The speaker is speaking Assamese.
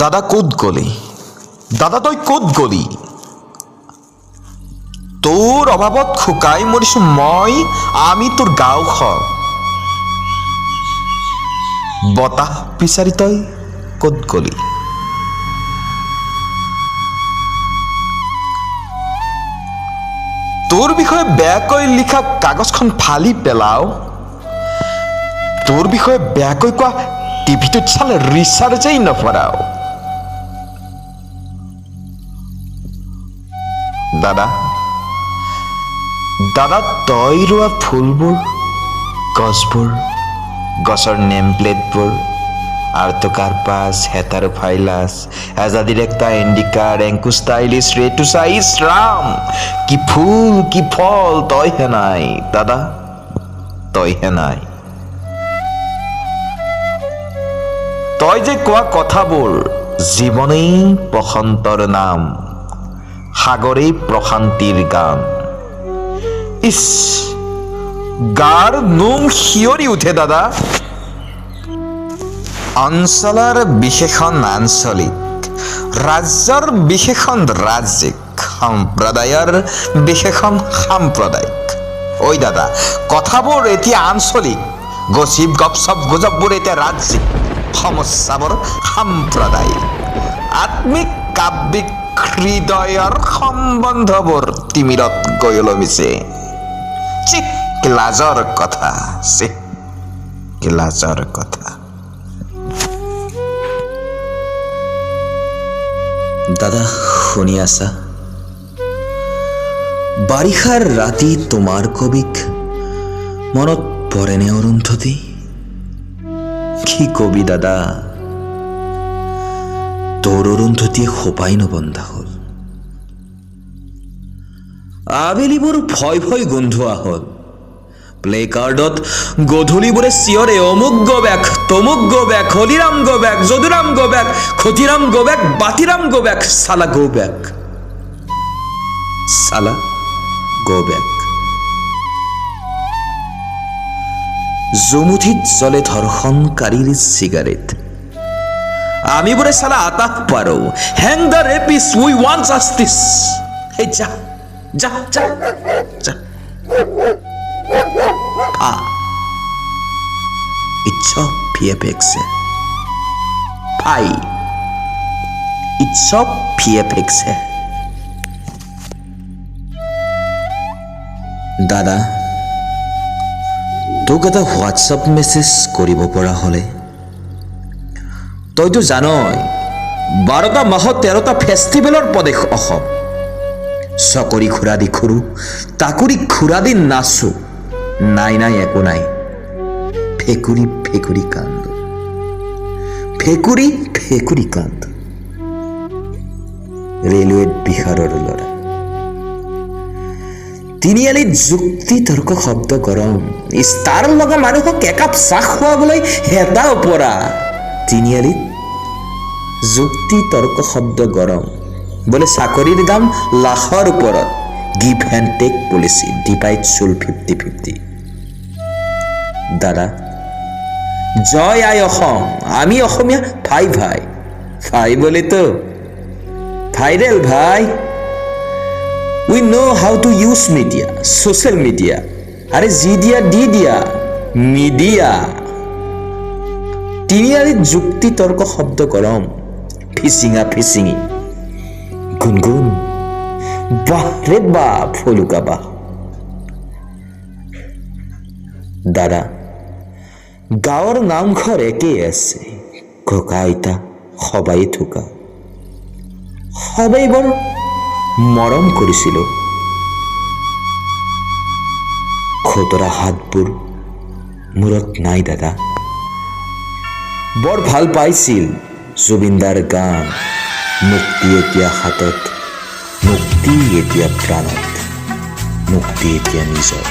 দাদা ক'ত গলি? দাদা তই ক'ত গলি? তোৰ অভাৱত শুকাই মৰিছো মই, আমি তোৰ গাঁওখন। বতাহ বিচাৰি তই ক'ত গলি? তোৰ বিষয়ে বেয়াকৈ লিখা কাগজখন ফালি পেলাও, তোৰ বিষয়ে বেয়াকৈ কোৱা টিভিটোত চালে ৰিচাৰ্জেই নভৰাও। দাদা দাদা তই ৰোৱা ফুলবোৰ, গছবোৰ, গছৰ নেম প্লেটবোৰ, আৰ্টকাৰ্পাছ, হেটাৰোফাইলাছ, এজাডিৰেক্টা ইণ্ডিকা, ৰেংকুষ্টা ইলিছ, ৰেটুচা, ইছ ৰাম, কি ফুল কি ফল, তইহে নাই দাদা, তইহে নাই। তই যে কোৱা কথাবোৰ জীৱনেই বসন্তৰ নাম, সাগৰেই প্ৰশান্তিৰ গান। ইছ, গাৰ নোম শিয়ৰি উঠে দাদা। অঞ্চলৰ বিশেষণ আঞ্চলিক, ৰাজ্যৰ বিশেষণ ৰাজ্যিক, সম্প্ৰদায়ৰ বিশেষণ সাম্প্ৰদায়িক। ঐ দাদা, কথাবোৰ এতিয়া আঞ্চলিক, গচিপ গপচপ গুজববোৰ এতিয়া ৰাজ্যিক, সমস্যাবোৰ সাম্প্ৰদায়িক, আত্মিক কাব্যিক হৃদয়ৰ সম্বন্ধবোৰ তিমিৰত গৈ ওলমিছে। চিক লাজৰ কথা, চিক লাজৰ কথা। দাদা শুনি আছা? বাৰিষাৰ ৰাতি তোমাৰ কবিক মনত পৰেনে অৰুন্ধতী? কি কবি দাদা, তোৰ অৰুন্ধতী সোপাই নবন্ধা হ'ল। আবেলিবোৰ ভয় ভয় গোন্ধোৱা হ'ল। প্লে কাৰ্ডত গধূলিবোৰে চিঞৰে অমুক গো বেক, তমুক go back, Holiram go back, Jaduram go back, Khatiram go back, Batiram go back, সালা গো বেক, সালা গো বেক। জুমুঠিত জ্বলে ধৰ্ষণকাৰীৰ চিগাৰেট। আমি বোৰে সালা আতাক পাৰো, hang the rapists, we want justice. হে যা যা যা যা। It's all VFX. Bhai, it's all VFX. দাদা, তোক এটা হোৱাটছআপ মেছেজ কৰিব পৰা হ'লে, তইতো জানই 12টা মাহত 13টা ফেষ্টিভেলৰ প্ৰদেশ অসম। চকৰি খুৰা দি খুৰো, তাকুৰি খুৰা দি নাচো, নাই নাই একো নাই। ফেকুৰি ফেকুৰি কান্দ, ফেকুৰি ফেকুৰি কান্দ। ৰেলৱেত বিহাৰৰ ল'ৰা, তিনিআলিত যুক্তি তৰ্ক শব্দ গৰম, ষ্টাৰ লগা মানুহক একাপ চাহ খুৱাবলৈ হেতা ওপৰা। তিনিআলিত যুক্তি তৰ্ক শব্দ গৰম, বোলে চাকৰিৰ দাম লাখৰ ওপৰত, give and take policy, divide চুল 50-50। দাদা, জয় আই অসম, আমি অসমীয়া ভাই ভাই। ভাই বলে তো ভাইরেল ভাই। We know how to use media, social media. আরে জি দিয়া দি দিয়া মিডিয়া। তিনিআলিত যুক্তি তৰ্ক শব্দ গৰম, ফিচিঙা ফিচিঙি, গুণগুণ, বাহ ৰে বাহ, ফলুকা বাহ। দাদা, গাঁৱৰ নামঘৰ একেই আছে, ককা আইতা সবাই থকা, সবাই বৰ মৰম কৰিছিলো। খতৰা হাতবোৰ মূৰত নাই দাদা। বৰ ভাল পাইছিল জুবিনদাৰ গান, মুক্তি এতিয়া হাতত, মুক্তি এতিয়া প্ৰাণত, মুক্তি এতিয়া নিজৰ।